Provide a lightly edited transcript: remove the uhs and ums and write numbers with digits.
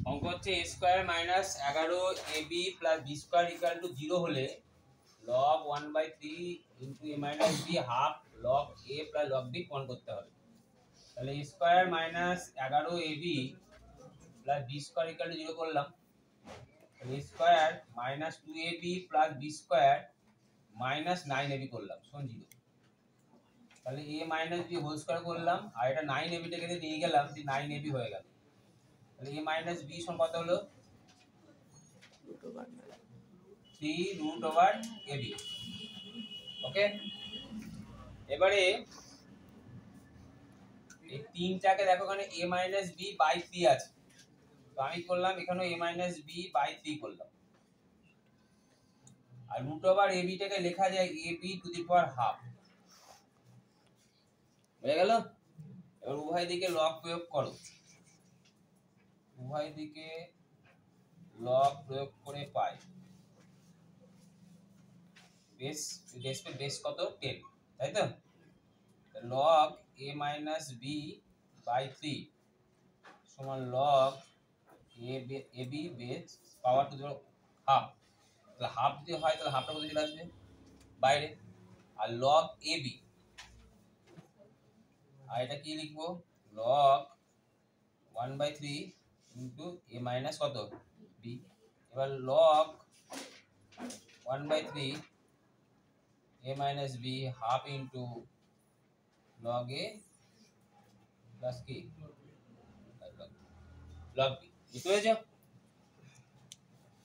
অঙ্ক হচ্ছে a square minus 11ab plus b square equal to 0 হলে log 1/3 into a minus b half log a plus log b প্রমাণ করতে হবে। তাহলে a square minus 11ab plus b square equal to 0 করলাম। তাহলে a square minus 2ab plus b square minus 9ab করলাম সমান 0। তাহলে a minus b whole square করলাম আর এটা 9ab টাকে নিয়ে গেলাম, 9ab হয়ে গেল। তাহলে a মাইনাস b সমান কত হলো? 3√ab। ওকে, এবারে এই তিনটাকে দেখো, এখানে a মাইনাস b বাই 3 আছে, তো আমি করলাম এখানে a মাইনাস b বাই 3 করলাম। আর √ab টাকে লেখা যায় ab to the power half, হয়ে গেল। এবার উভয় দিকে লগ প্রয়োগ করো, উভয় দিকে লগ প্রয়োগ করে পাই বেস, বেস কত 10, তাই তো। log a minus b by 3 সমান log ab base power to the half. তাহলে হাফ যদি হয় তাহলে হাফটা কোথায় চলে আসবে? বাইরে। আর log ab, আর এটা কি লিখবো? log 1/3 ইনটু a মাইনাস কত b। এবার log 1/3 a minus b half into log a plus কি log b। বুঝতে পেরেছো?